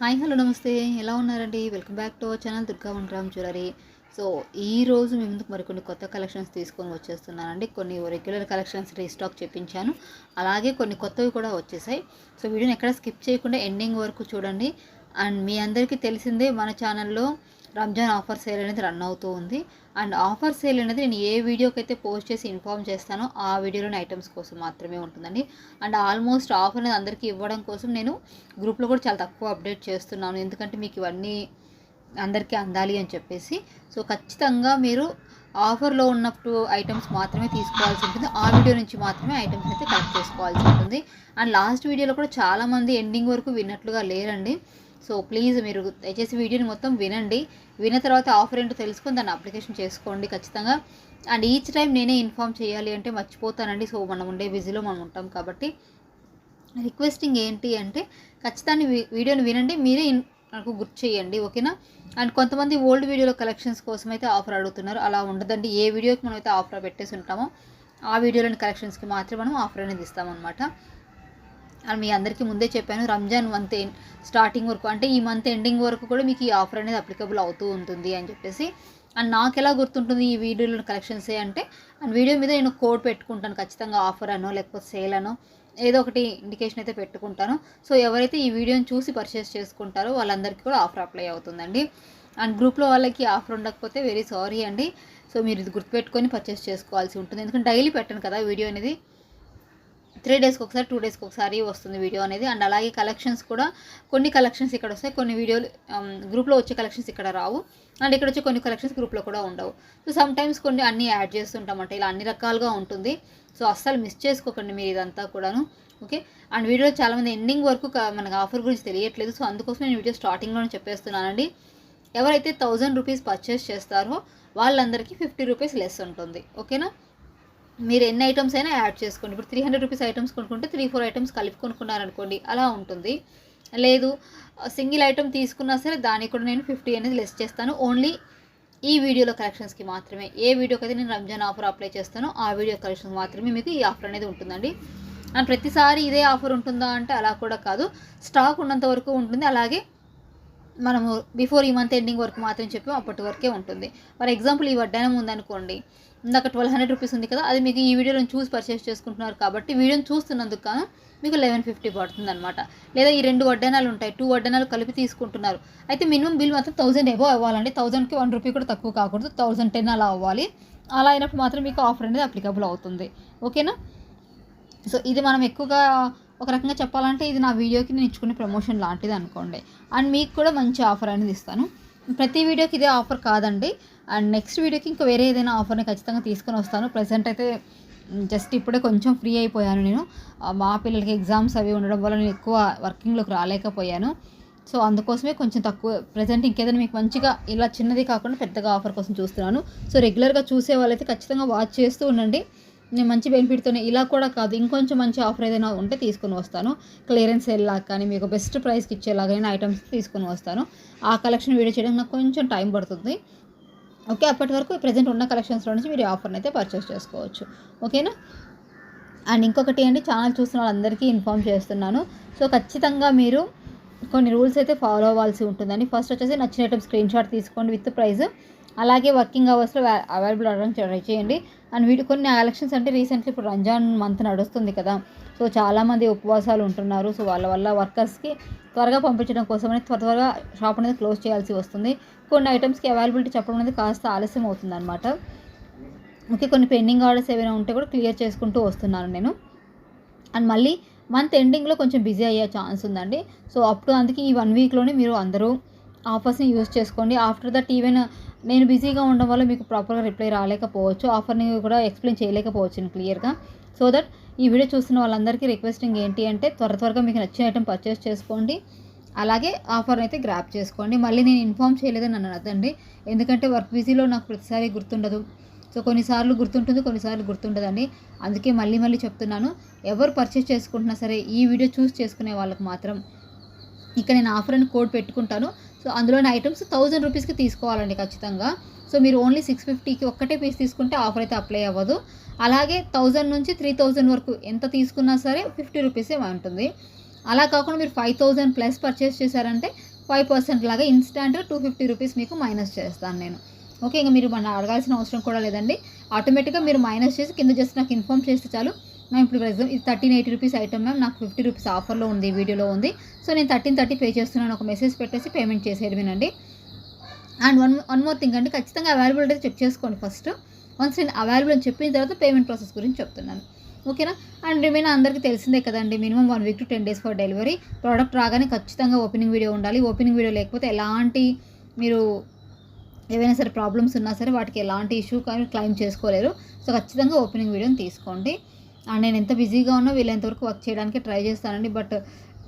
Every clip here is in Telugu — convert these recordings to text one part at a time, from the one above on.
హాయ్ హలో నమస్తే ఎలా ఉన్నారండి welcome back to our channel Durga one jewellery. So ఈరోజు మీ ముందుకు మరికొన్ని కొత్త కలెక్షన్స్ తీసుకొని వచ్చేస్తున్నానండి. కొన్ని రెగ్యులర్ కలెక్షన్స్ రీస్టాక్ చేయించాను, అలాగే కొన్ని కొత్తవి కూడా వచ్చేసాయి. సో వీడియోని ఎక్కడ స్కిప్ చేయకుండా ఎండింగ్ వరకు చూడండి. అండ్ మీ అందరికీ తెలిసిందే మన ఛానల్లో రంజాన్ ఆఫర్ సేల్ అనేది రన్ అవుతూ ఉంది. అండ్ ఆఫర్ సేల్ అనేది నేను ఏ వీడియోకి అయితే పోస్ట్ చేసి ఇన్ఫార్మ్ చేస్తానో ఆ వీడియోలోని ఐటమ్స్ కోసం మాత్రమే ఉంటుందండి. అండ్ ఆల్మోస్ట్ ఆఫర్ అనేది అందరికీ ఇవ్వడం కోసం నేను గ్రూప్లో కూడా చాలా తక్కువ అప్డేట్ చేస్తున్నాను, ఎందుకంటే మీకు ఇవన్నీ అందరికీ అందాలి అని చెప్పేసి. సో ఖచ్చితంగా మీరు ఆఫర్లో ఉన్నప్పుడు ఐటమ్స్ మాత్రమే తీసుకోవాల్సి ఉంటుంది, ఆ వీడియో నుంచి మాత్రమే ఐటమ్స్ అయితే కలెక్ట్ చేసుకోవాల్సి ఉంటుంది. అండ్ లాస్ట్ వీడియోలో కూడా చాలామంది ఎండింగ్ వరకు విన్నట్లుగా లేరండి. సో ప్లీజ్ మీరు దయచేసి వీడియోని మొత్తం వినండి, విన్న తర్వాత ఆఫర్ ఏంటో తెలుసుకొని దాన్ని అప్లికేషన్ చేసుకోండి ఖచ్చితంగా. అండ్ ఈచ్ టైం నేనే ఇన్ఫామ్ చేయాలి అంటే మర్చిపోతానండి. సో మనం ఉండే బిజీలో మనం ఉంటాం కాబట్టి రిక్వెస్టింగ్ ఏంటి అంటే ఖచ్చితంగా వీడియోని వినండి, మీరే నాకు గుర్తు చేయండి, ఓకేనా. అండ్ కొంతమంది ఓల్డ్ వీడియోలో కలెక్షన్స్ కోసం అయితే ఆఫర్ అడుగుతున్నారు, అలా ఉండదండి. ఏ వీడియోకి మనం అయితే ఆఫర్ పెట్టేసి ఉంటామో ఆ వీడియోలోని కలెక్షన్స్కి మాత్రమే మనం ఆఫర్ అనేది ఇస్తామన్నమాట. అని మీ అందరికీ ముందే చెప్పాను, రంజాన్ మంత్ స్టార్టింగ్ వరకు అంటే ఈ మంత్ ఎండింగ్ వరకు కూడా మీకు ఈ ఆఫర్ అనేది అప్లికబుల్ అవుతూ ఉంటుంది అని చెప్పేసి. అండ్ నాకు ఎలా గుర్తుంటుంది ఈ వీడియోలో కలెక్షన్సే అంటే, అండ్ వీడియో మీద నేను కోడ్ పెట్టుకుంటాను ఖచ్చితంగా, ఆఫర్ అనో లేకపోతే సేల్ అనో ఏదో ఒకటి ఇండికేషన్ అయితే పెట్టుకుంటాను. సో ఎవరైతే ఈ వీడియోని చూసి పర్చేస్ చేసుకుంటారో వాళ్ళందరికీ కూడా ఆఫర్ అప్లై అవుతుందండి. అండ్ గ్రూప్లో వాళ్ళకి ఆఫర్ ఉండకపోతే వెరీ సారీ అండి. సో మీరు ఇది గుర్తుపెట్టుకొని పర్చేస్ చేసుకోవాల్సి ఉంటుంది, ఎందుకంటే డైలీ పెట్టాను కదా వీడియో అనేది. 3 డేస్కి ఒకసారి 2 డేస్కి ఒకసారి వస్తుంది వీడియో అనేది. అండ్ అలాగే కలెక్షన్స్ కూడా కొన్ని కలెక్షన్స్ ఇక్కడ వస్తాయి, కొన్ని వీడియోలు గ్రూప్లో వచ్చే కలెక్షన్స్ ఇక్కడ రావు. అండ్ ఇక్కడ వచ్చే కొన్ని కలెక్షన్స్ గ్రూప్లో కూడా ఉండవు. సో సమ్ టైమ్స్ కొన్ని అన్నీ యాడ్ చేస్తుంటామంట, ఇలా అన్ని రకాలుగా ఉంటుంది. సో అస్సలు మిస్ చేసుకోకండి మీరు ఇదంతా కూడాను, ఓకే. అండ్ వీడియోలో చాలామంది ఎండింగ్ వరకు మనకు ఆఫర్ గురించి తెలియట్లేదు. సో అందుకోసం నేను వీడియో స్టార్టింగ్లోనే చెప్పేస్తున్నానండి. ఎవరైతే 1000 రూపీస్ పర్చేస్ చేస్తారో వాళ్ళందరికీ 50 రూపీస్ లెస్ ఉంటుంది, ఓకేనా. మీరు ఎన్ని ఐటమ్స్ అయినా యాడ్ చేసుకోండి. ఇప్పుడు 300 రూపీస్ ఐటమ్స్ కొనుక్కుంటే 3-4 ఐటమ్స్ కలిపి కొనుక్కున్నారనుకోండి, అలా ఉంటుంది. లేదు సింగిల్ ఐటమ్ తీసుకున్నా సరే దానికి కూడా నేను 50 అనేది లెస్ చేస్తాను, ఓన్లీ ఈ వీడియోలో కలెక్షన్స్కి మాత్రమే. ఏ వీడియోకి అయితే నేను రంజాన్ ఆఫర్ అప్లై చేస్తానో ఆ వీడియో కలెక్షన్స్ మాత్రమే మీకు ఈ ఆఫర్ అనేది ఉంటుందండి. అండ్ ప్రతిసారి ఇదే ఆఫర్ ఉంటుందా అంటే అలా కూడా కాదు, స్టాక్ ఉన్నంత వరకు ఉంటుంది. అలాగే మనము బిఫోర్ ఈ మంత్ ఎండింగ్ వరకు మాత్రం చెప్పాము, అప్పటి వరకే ఉంటుంది. ఫర్ ఎగ్జాంపుల్ ఈ వడ్డానం ఉందనుకోండి, ఇందాక 1200 రూపీస్ ఉంది కదా, అది మీకు ఈ వీడియోలో చూసి పర్చేస్ చేసుకుంటున్నారు కాబట్టి వీడియోని చూస్తున్నందుకు కాను మీకు 1150 పడుతుంది అనమాట. లేదా ఈ 2 వడ్డానాలు ఉంటాయి, 2 వడ్డానాలు కలిపి తీసుకుంటున్నారు అయితే మినిమం బిల్ మాత్రం 1000 ఎబో అవ్వాలండి. 1000కి 1 రూపీ కూడా తక్కువ కాకూడదు, 1010 అలా అవ్వాలి. అలా అయినప్పుడు మాత్రం మీకు ఆఫర్ అనేది అప్లికబుల్ అవుతుంది, ఓకేనా. సో ఇది మనం ఎక్కువగా ఒక రకంగా చెప్పాలంటే ఇది నా వీడియోకి నేను ఇచ్చుకునే ప్రమోషన్ లాంటిది అనుకోండి. అండ్ మీకు కూడా మంచి ఆఫర్ అనేది ఇస్తాను. ప్రతి వీడియోకి ఇదే ఆఫర్ కాదండి, అండ్ నెక్స్ట్ వీడియోకి ఇంకా వేరే ఏదైనా ఆఫర్ని ఖచ్చితంగా తీసుకొని వస్తాను. ప్రజెంట్ అయితే జస్ట్ ఇప్పుడే కొంచెం ఫ్రీ అయిపోయాను నేను, మా పిల్లలకి ఎగ్జామ్స్ అవి ఉండడం వల్ల నేను ఎక్కువ వర్కింగ్లోకి రాలేకపోయాను. సో అందుకోసమే కొంచెం తక్కువ ప్రజెంట్. ఇంకేదైనా మీకు మంచిగా ఇలా చిన్నది కాకుండా పెద్దగా ఆఫర్ కోసం చూస్తున్నాను. సో రెగ్యులర్గా చూసే వాళ్ళైతే ఖచ్చితంగా వాచ్ చేస్తూ ఉండండి. నేను మంచి బెనిఫిట్తోనే, ఇలా కూడా కాదు ఇంకొంచెం మంచి ఆఫర్ ఏదైనా ఉంటే తీసుకొని వస్తాను. క్లియరెన్స్ సేల్ లాగా కానీ మీకు బెస్ట్ ప్రైస్కి ఇచ్చేలాగా నేను ఐటమ్స్ తీసుకొని వస్తాను. ఆ కలెక్షన్ వీడియో చేయడానికి నాకు కొంచెం టైం పడుతుంది, ఓకే. అప్పటి వరకు ప్రజెంట్ ఉన్న కలెక్షన్స్లో నుంచి మీరు ఆఫర్ని అయితే పర్చేస్ చేసుకోవచ్చు, ఓకేనా. అండ్ ఇంకొకటి అండి, ఛానల్ చూస్తున్న వాళ్ళందరికీ ఇన్ఫామ్ చేస్తున్నాను. సో ఖచ్చితంగా మీరు కొన్ని రూల్స్ అయితే ఫాలో అవ్వాల్సి ఉంటుందండి. ఫస్ట్ వచ్చేసి నచ్చిన ఐటమ్ స్క్రీన్ షాట్ తీసుకోండి విత్ ప్రైస్. అలాగే వర్కింగ్ అవర్స్లో అవైలబుల్ అవ్వడానికి ట్రై చేయండి. అండ్ కొన్ని కలెక్షన్స్ అంటే రీసెంట్లీ ఇప్పుడు రంజాన్ మంత్ నడుస్తుంది కదా, సో చాలామంది ఉపవాసాలు ఉంటున్నారు. సో వాళ్ళ వల్ల వర్కర్స్కి త్వరగా పంపించడం కోసమని త్వరగా షాప్ అనేది క్లోజ్ చేయాల్సి వస్తుంది. కొన్ని ఐటమ్స్కి అవైలబిలిటీ చెప్పడం అనేది కాస్త ఆలస్యం అవుతుంది అనమాట, ఓకే. కొన్ని పెండింగ్ ఆర్డర్స్ ఏమైనా ఉంటే కూడా క్లియర్ చేసుకుంటూ వస్తున్నాను నేను. అండ్ మళ్ళీ మంత్ ఎండింగ్లో కొంచెం బిజీ అయ్యే ఛాన్స్ ఉందండి. సో అప్ టు అందుకే ఈ 1 వీక్లోనే మీరు అందరూ ఆఫర్స్ని యూజ్ చేసుకోండి. ఆఫ్టర్ దట్ ఈవెన్ నేను బిజీగా ఉండడం వల్ల మీకు ప్రాపర్గా రిప్లై రాలేకపోవచ్చు, ఆఫర్ని కూడా ఎక్స్ప్లెయిన్ చేయలేకపోవచ్చు క్లియర్గా. సో దట్ ఈ వీడియో చూస్తున్న వాళ్ళందరికీ రిక్వెస్టింగ్ ఏంటి అంటే త్వరగా మీకు నచ్చిన ఐటమ్ పర్చేస్ చేసుకోండి, అలాగే ఆఫర్ని అయితే గ్రాప్ చేసుకోండి. మళ్ళీ నేను ఇన్ఫామ్ చేయలేదని నన్ను అనద్దండి, ఎందుకంటే వర్క్ బిజీలో నాకు ప్రతిసారి గుర్తుండదు. సో కొన్నిసార్లు గుర్తుంటుంది, కొన్నిసార్లు గుర్తుండదండి. అందుకే మళ్ళీ చెప్తున్నాను, ఎవరు పర్చేస్ చేసుకుంటున్నా సరే ఈ వీడియో చూస్ చేసుకునే వాళ్ళకి మాత్రం ఇక్కడ నేను ఆఫర్ అని కోడ్ పెట్టుకుంటాను. సో అందులోని ఐటమ్స్ 1000 రూపీస్కి తీసుకోవాలండి ఖచ్చితంగా. సో మీరు ఓన్లీ 650కి ఒక్కటే పీస్ తీసుకుంటే ఆఫర్ అయితే అప్లై అవ్వదు. అలాగే 1000 నుంచి 3000 వరకు ఎంత తీసుకున్నా సరే 50 రూపీసే ఉంటుంది. అలా కాకుండా మీరు 5000 ప్లస్ పర్చేస్ చేశారంటే 5% లాగా ఇన్స్టాంట్గా 250 రూపీస్ మీకు మైనస్ చేస్తాను నేను. ఓకే, ఇంక మీరు మన అడగాల్సిన అవసరం కూడా లేదండి. ఆటోమేటిక్గా మీరు మైనస్ చేసి కింద జస్ట్ నాకు ఇన్ఫార్మ్ చేస్తే చాలు. మ్యామ్ ఇప్పుడు ఫర్ ఎగ్జాంపుల్ ఇది 1380 రూపీస్ ఐటమ్ మ్యామ్, నాకు 50 రూపీస్ ఆఫర్లో ఉంది, వీడియోలో ఉంది, సో నేను 1330 పే చేస్తున్నాను ఒక మెసేజ్ పెట్టేసి పేమెంట్ చేసేయడమేనండి. అండ్ వన్ మోర్ థింగ్ అండి, ఖచ్చితంగా అవైలబిలిటీ చెక్ చేసుకోండి ఫస్ట్. వన్స్ నేను అవైలబుల్ అని చెప్పిన తర్వాత పేమెంట్ ప్రాసెస్ గురించి చెప్తున్నాను. ఓకేనా? అండ్ రిమైన్ అందరికీ తెలిసిందే కదండి, minimum 1 week to 10 days for delivery. Product రాగానే ఖచ్చితంగా ఓపెనింగ్ వీడియో ఉండాలి. ఓపెనింగ్ వీడియో లేకపోతే ఎలాంటి మీరు ఏవైనా సరే ప్రాబ్లమ్స్ ఉన్నా సరే వాటికి ఎలాంటి ఇష్యూ కానీ క్లెయిమ్ చేసుకోలేరు. సో ఖచ్చితంగా ఓపెనింగ్ వీడియోని తీసుకోండి. అండ్ నేను ఎంత బిజీగా ఉన్నా వీళ్ళంతవరకు వర్క్ చేయడానికి ట్రై చేస్తానండి. బట్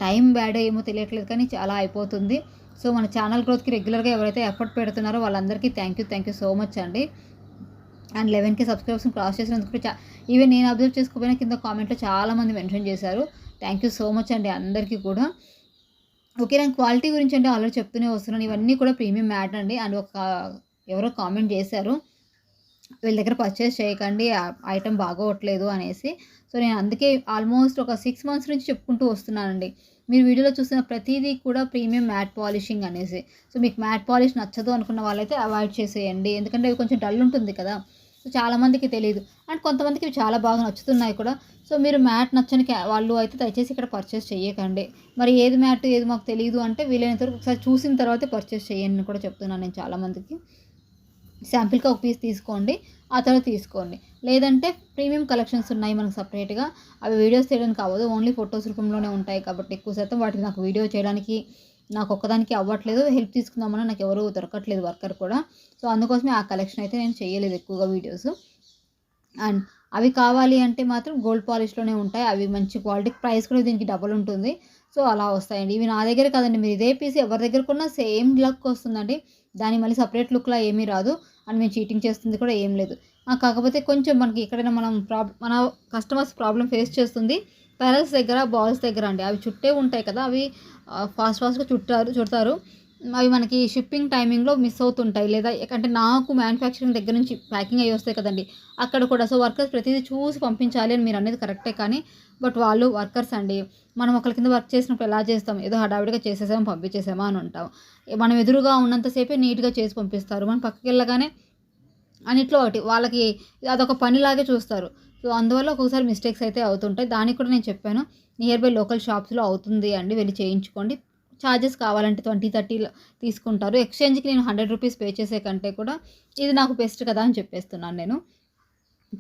టైం బ్యాడ్ ఏమో తెలియట్లేదు కానీ చాలా అయిపోతుంది. సో మన ఛానల్ గ్రోత్కి రెగ్యులర్గా ఎవరైతే ఎఫర్ట్ పెడుతున్నారో వాళ్ళందరికీ థ్యాంక్ యూ సో మచ్ అండి. అండ్ 11K సబ్స్క్రైబర్స్ని క్రాస్ చేసినందుకు ఈవెన్ నేను అబ్జర్వ్ చేసుకోకపోయినా కింద కామెంట్లో చాలామంది మెన్షన్ చేశారు. థ్యాంక్ యూ సో మచ్ అండి అందరికీ కూడా. ఓకే, నేను క్వాలిటీ గురించి అంటే ఆల్రెడీ చెప్తూనే వస్తున్నాను. ఇవన్నీ కూడా ప్రీమియం మ్యాట్ అండి. అండ్ ఎవరో కామెంట్ చేశారు, వీళ్ళ దగ్గర పర్చేస్ చేయకండి, ఐటమ్ బాగోట్లేదు అనేసి. సో నేను అందుకే ఆల్మోస్ట్ ఒక 6 మంత్స్ నుంచి చెప్పుకుంటూ వస్తున్నానండి. మీరు వీడియోలో చూసిన ప్రతిదీ కూడా ప్రీమియం మ్యాట్ పాలిషింగ్ అనేసి. సో మీకు మ్యాట్ పాలిష్ నచ్చదు అనుకున్న వాళ్ళైతే అవాయిడ్ చేసేయండి, ఎందుకంటే అవి కొంచెం డల్ ఉంటుంది కదా. సో చాలామందికి తెలియదు, అండ్ కొంతమందికి ఇవి చాలా బాగా నచ్చుతున్నాయి కూడా. సో మీరు మ్యాట్ నచ్చని వాళ్ళు అయితే దయచేసి ఇక్కడ పర్చేస్ చేయకండి. మరి ఏది మ్యాట్ ఏది మాకు తెలియదు అంటే వీలైనంత వరకు ఒకసారి చూసిన తర్వాతే పర్చేస్ చేయండి అని కూడా చెప్తున్నాను నేను చాలామందికి. శాంపిల్గా ఒక పీస్ తీసుకోండి, ఆ తర్వాత తీసుకోండి. లేదంటే ప్రీమియం కలెక్షన్స్ ఉన్నాయి మనకు సపరేట్గా, అవి వీడియోస్ చేయడానికి అవ్వదు, ఓన్లీ ఫొటోస్ రూపంలోనే ఉంటాయి కాబట్టి ఎక్కువ శాతం వాటికి నాకు వీడియో చేయడానికి నాకు ఒక్కదానికి అవ్వట్లేదు. హెల్ప్ తీసుకుందామన్నా నాకు ఎవరు దొరకట్లేదు వర్కర్ కూడా. సో అందుకోసమే ఆ కలెక్షన్ అయితే నేను చేయలేదు ఎక్కువగా వీడియోస్. అండ్ అవి కావాలి అంటే మాత్రం గోల్డ్ పాలిష్లోనే ఉంటాయి, అవి మంచి క్వాలిటీ, ప్రైస్ కూడా దీనికి డబల్ ఉంటుంది. సో అలా వస్తాయండి. ఇవి నా దగ్గర కాదండి, మీరు ఇదే పీస్ ఎవరి దగ్గర కొన్నా సేమ్ లుక్ వస్తుందండి, దాని మళ్ళీ సపరేట్ లుక్లా ఏమీ రాదు. అండ్ మేము చీటింగ్ చేస్తుంది కూడా ఏం లేదు. కాకపోతే కొంచెం మనకి ఎక్కడైనా మన కస్టమర్స్ ప్రాబ్లం ఫేస్ చేస్తుంది పెరల్స్ దగ్గర, బాల్స్ దగ్గర అండి. అవి చుట్టే ఉంటాయి కదా, అవి ఫాస్ట్గా చుడతారు. అవి మనకి షిప్పింగ్ టైమింగ్లో మిస్ అవుతుంటాయి, లేదా అంటే నాకు మ్యానుఫ్యాక్చరింగ్ దగ్గర నుంచి ప్యాకింగ్ అయ్యి వస్తాయి కదండి అక్కడ కూడా. సో వర్కర్స్ ప్రతిదీ చూసి పంపించాలి అని మీరు అనేది కరెక్టే, కానీ బట్ వాళ్ళు వర్కర్స్ అండి. మనం ఒకరి కింద వర్క్ చేసినప్పుడు ఎలా చేస్తాం, ఏదో హడావిడిగా చేసేసామా పంపించేసామా అని ఉంటాం. మనం ఎదురుగా ఉన్నంతసేపే నీట్గా చేసి పంపిస్తారు, మనం పక్కకి వెళ్ళగానే అన్నిట్లో ఒకటి వాళ్ళకి అదొక పనిలాగే చూస్తారు. సో అందువల్ల ఒక్కొక్కసారి మిస్టేక్స్ అయితే అవుతుంటాయి. దానికి కూడా నేను చెప్పాను, నియర్ బై లోకల్ షాప్స్లో అవుతుంది అండి, వెళ్ళి చేయించుకోండి. ఛార్జెస్ కావాలంటే 20-30 తీసుకుంటారు. ఎక్స్చేంజ్కి నేను 100 రూపీస్ పే చేసే కంటే కూడా ఇది నాకు బెస్ట్ కదా అని చెప్పేస్తున్నాను నేను.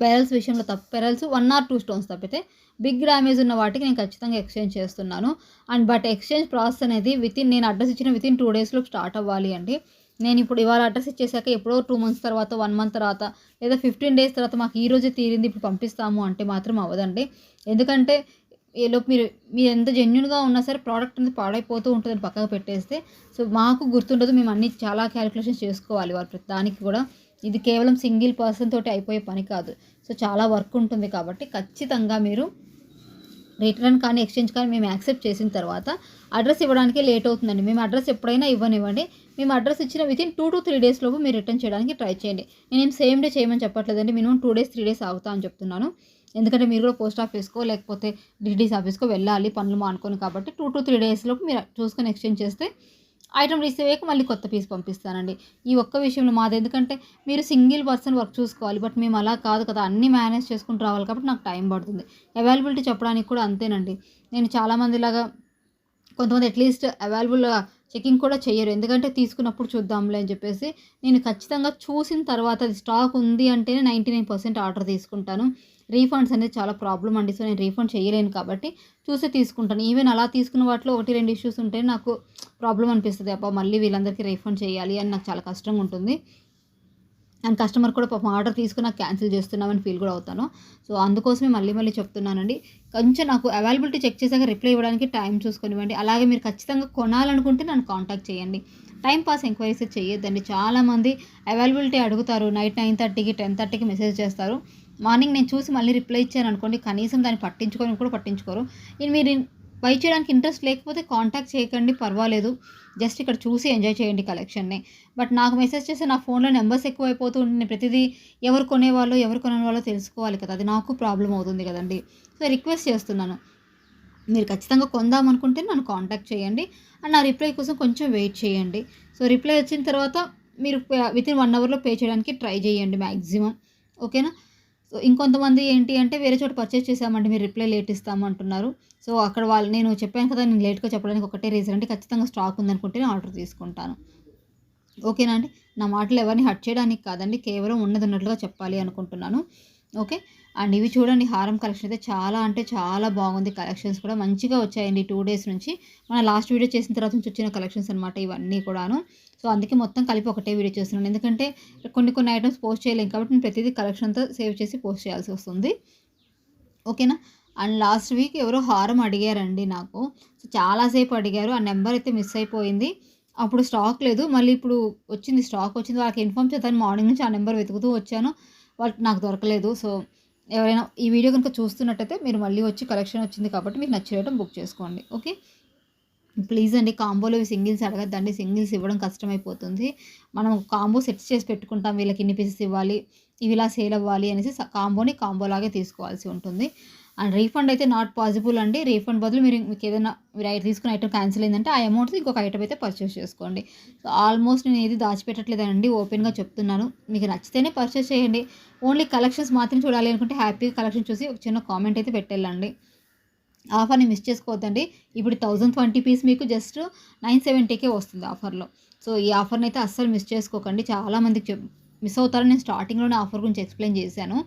పెరల్స్ విషయంలో పెరల్స్ 1 or 2 స్టోన్స్ తప్పితే బిగ్ డ్యామేజ్ ఉన్న వాటికి నేను ఖచ్చితంగా ఎక్స్చేంజ్ చేస్తున్నాను. అండ్ బట్ ఎక్స్చేంజ్ ప్రాసెస్ అనేది నేను అడ్రస్ ఇచ్చిన వితిన్ 2 డేస్లో స్టార్ట్ అవ్వాలి అండి. నేను ఇప్పుడు ఇవాళ అడ్రస్ ఇచ్చేసాక ఎప్పుడో 2 మంత్స్ తర్వాత, 1 మంత్ తర్వాత, లేదా 15 డేస్ తర్వాత మాకు ఈ రోజే తీరింది ఇప్పుడు పంపిస్తాము అంటే మాత్రం అవ్వదండి. ఎందుకంటే ఈలోపు మీరు ఎంత జెన్యూన్గా ఉన్నా సరే ప్రోడక్ట్ అనేది పాడైపోతూ ఉంటుందని పక్కకు పెట్టేస్తే సో మాకు గుర్తుండదు. మేము అన్ని చాలా క్యాలిక్యులేషన్స్ చేసుకోవాలి వాటి దానికి కూడా. ఇది కేవలం సింగిల్ పర్సన్ తోటి అయిపోయే పని కాదు. సో చాలా వర్క్ ఉంటుంది కాబట్టి ఖచ్చితంగా మీరు రిటర్న్ కానీ ఎక్స్చేంజ్ కానీ మేము యాక్సెప్ట్ చేసిన తర్వాత అడ్రస్ ఇవ్వడానికి లేట్ అవుతుందండి. మేము అడ్రస్ ఎప్పుడైనా ఇవ్వనివ్వండి, మేము అడ్రస్ ఇచ్చిన వితిన్ 2 to 3 డేస్ లోపు మీరు రిటర్న్ చేయడానికి ట్రై చేయండి. నేనేం సేమ్ డే చేయమని చెప్పట్లేదండి, మినిమం 2 days 3 days ఆగుతా అని చెప్తున్నాను. ఎందుకంటే మీరు కూడా పోస్ట్ ఆఫీస్కో లేకపోతే డిటీడీస్ ఆఫీస్కో వెళ్ళాలి పనులు మానుకొని, కాబట్టి 2 to 3 days లోపు మీరు చూసుకొని ఎక్స్చేంజ్ చేస్తే ఐటమ్ రిసీవ్ అయ్యాక మళ్ళీ కొత్త పీస్ పంపిస్తానండి. ఈ ఒక్క విషయంలో మాది, ఎందుకంటే మీరు సింగిల్ పర్సన్ వర్క్ చూసుకోవాలి, బట్ మేము అలా కాదు కదా, అన్నీ మేనేజ్ చేసుకుంటూ రావాలి కాబట్టి నాకు టైం పడుతుంది. అవైలబిలిటీ చెప్పడానికి కూడా అంతేనండి. నేను చాలామందిలాగా కొంతమంది అట్లీస్ట్ అవైలబుల్గా చెకింగ్ కూడా చెయ్యరు, ఎందుకంటే తీసుకున్నప్పుడు చూద్దాంలే అని చెప్పేసి. నేను ఖచ్చితంగా చూసిన తర్వాత అది స్టాక్ ఉంది అంటేనే 99% ఆర్డర్ తీసుకుంటాను. రీఫండ్స్ అనేది చాలా ప్రాబ్లం అండి. సో నేను రీఫండ్ చేయలేను కాబట్టి చూసి తీసుకుంటాను. ఈవెన్ అలా తీసుకున్న వాటిలో 1-2 ఇష్యూస్ ఉంటే నాకు ప్రాబ్లం అనిపిస్తుంది. అబ్బా మళ్ళీ వీళ్ళందరికీ రీఫండ్ చేయాలి అని నాకు చాలా కష్టంగా ఉంటుంది. అండ్ కస్టమర్ కూడా పాపం ఆర్డర్ తీసుకుని నాకు క్యాన్సిల్ చేస్తున్నామని ఫీల్ కూడా అవుతాను. సో అందుకోసమే మళ్ళీ చెప్తున్నానండి, కొంచెం నాకు అవైలబిలిటీ చెక్ చేశాక రిప్లై ఇవ్వడానికి టైం చూసుకొనివ్వండి. అలాగే మీరు ఖచ్చితంగా కొనాలనుకుంటే నన్ను కాంటాక్ట్ చేయండి. టైం పాస్ ఎంక్వైరీస్ చేయొద్దండి. చాలామంది అవైలబిలిటీ అడుగుతారు, నైట్ 9:30కి 10:30కి మెసేజ్ చేస్తారు. మార్నింగ్ నేను చూసి మళ్ళీ రిప్లై ఇచ్చాను అనుకోండి, కనీసం దాన్ని పట్టించుకోరు. మీరు బై చేయడానికి ఇంట్రెస్ట్ లేకపోతే కాంటాక్ట్ చేయకండి, పర్వాలేదు. జస్ట్ ఇక్కడ చూసి ఎంజాయ్ చేయండి కలెక్షన్ని. బట్ నాకు మెసేజ్ చేస్తే నా ఫోన్లో నెంబర్స్ ఎక్కువైపోతూ ఉంటుంది, ప్రతిదీ ఎవరు కొనేవాళ్ళు ఎవరు కొనే వాళ్ళో తెలుసుకోవాలి కదా, అది నాకు ప్రాబ్లం అవుతుంది కదండి. సో రిక్వెస్ట్ చేస్తున్నాను, మీరు ఖచ్చితంగా కొందాం అనుకుంటే నన్ను కాంటాక్ట్ చేయండి. అండ్ నా రిప్లై కోసం కొంచెం వెయిట్ చేయండి. సో, రిప్లై వచ్చిన తర్వాత మీరు వితిన్ 1 అవర్‌లో పే చేయడానికి ట్రై చేయండి మాక్సిమం. ఓకేనా? సో, ఇంకొంతమంది ఏంటి అంటే వేరే చోట పర్చేస్ చేశామండి మీరు రిప్లై లేట్ ఇస్తాము అంటున్నారు. సో, అక్కడ నేను చెప్పాను కదా! నేను లేట్‌గా చెప్పడానికి ఒకటే రీజన్ అంటే ఖచ్చితంగా స్టాక్ ఉందనుకుంటేనే ఆర్డర్ తీసుకుంటాను. ఓకేనా అండి. నా మాటలు ఎవరిని హర్ట్ చేయడానికి కాదండి. కేవలం ఉన్నది ఉన్నట్లుగా చెప్పాలి అనుకుంటున్నాను. ఓకే. అండ్ ఇవి చూడండి హారం కలెక్షన్ అయితే చాలా అంటే చాలా బాగుంది. కలెక్షన్స్ కూడా మంచిగా వచ్చాయండి 2 డేస్ నుంచి. మన లాస్ట్ వీడియో చేసిన తర్వాత నుంచి వచ్చిన కలెక్షన్స్ అనమాట ఇవన్నీ కూడాను. సో, అందుకే మొత్తం కలిపి ఒకటే వీడియో చేస్తున్నాను. ఎందుకంటే కొన్ని కొన్ని ఐటెమ్స్ పోస్ట్ చేయలేం కాబట్టి నేను ప్రతిదీ కలెక్షన్‌తో సేవ్ చేసి పోస్ట్ చేయాల్సి వస్తుంది. ఓకేనా. అండ్ లాస్ట్ వీక్ ఎవరో హారం అడిగారండి నాకు. సో, చాలా సేపు అడిగారు. ఆ నెంబర్ అయితే మిస్ అయిపోయింది. అప్పుడు స్టాక్ లేదు. మళ్ళీ ఇప్పుడు వచ్చింది, స్టాక్ వచ్చింది. వాళ్ళకి ఇన్ఫార్మ్ చేద్దామని మార్నింగ్ నుంచి ఆ నెంబర్ వెతుకుతూ వచ్చాను. వాళ్ళకి నాకు దొరకలేదు. సో, ఎవరైనా ఈ వీడియో గనుక చూస్తున్నట్టయితే మీరు మళ్ళీ వచ్చి కలెక్షన్ వచ్చింది కాబట్టి మీకు నచ్చిన ఐటెమ్ బుక్ చేసుకోండి. ఓకే. ప్లీజ్ అండి కాంబోలో సింగిల్స్ అడగద్దండి. సింగిల్స్ ఇవ్వడం కష్టమైపోతుంది. మనం కాంబో సెట్స్ చేసి పెట్టుకుంటాం. వీళ్ళకి ఇన్ని పీసెస్ ఇవ్వాలి, ఇవి ఇలా సేల్ అవ్వాలి అనేసి కాంబోని కాంబోలాగే తీసుకోవాల్సి ఉంటుంది. అండ్ రీఫండ్ అయితే నాట్ పాసిబుల్ అండి. రీఫండ్ బదులు మీకు ఏదైనా మీరు తీసుకున్న ఐటెం క్యాన్సిల్ అయిందంటే ఆ అమౌంట్‌తో ఇంకొక ఐటెం అయితే పర్చేస్ చేసుకోండి. సో, ఆల్మోస్ట్ నేను ఏది దాచిపెట్టట్లేదండి. ఓపెన్‌గా చెప్తున్నాను. మీకు నచ్చితేనే పర్చేస్ చేయండి. ఓన్లీ కలెక్షన్స్ మాత్రం చూడాలి అనుకుంటే హ్యాపీగా కలెక్షన్ చూసి ఒక చిన్న కామెంట్ అయితే పెట్టెళ్ళండి. ఆఫర్‌ని మిస్ చేసుకోవద్దండి. ఇప్పుడు 1020 పీస్ మీకు జస్ట్ 970కే వస్తుంది ఆఫర్‌లో. సో, ఈ ఆఫర్‌ని అయితే అస్సలు మిస్ చేసుకోకండి. చాలామందికి మిస్ అవుతారని నేను స్టార్టింగ్‌లోనే ఆఫర్ గురించి ఎక్స్‌ప్లెయిన్ చేశాను.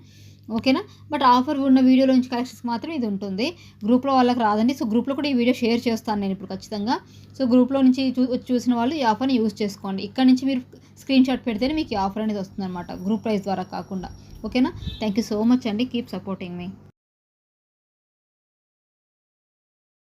ఓకేనా. బట్ ఆఫర్ ఉన్న వీడియోలో నుంచి కలెక్షన్స్ మాత్రం ఇది ఉంటుంది. గ్రూప్‌లో వాళ్ళకి రాదండి. సో, గ్రూప్‌లో కూడా ఈ వీడియో షేర్ చేస్తాను నేను ఇప్పుడు ఖచ్చితంగా. సో, గ్రూప్‌లో నుంచి చూసిన వాళ్ళు ఈ ఆఫర్‌ని యూజ్ చేసుకోండి. ఇక్కడ నుంచి మీరు స్క్రీన్‌షాట్ పెడితేనే మీకు ఈ ఆఫర్ అనేది వస్తుందన్నమాట. గ్రూప్ ప్రైస్ ద్వారా కాకుండా. ఓకేనా. థాంక్ యూ సో మచ్ అండి. కీప్ సపోర్టింగ్ మీ.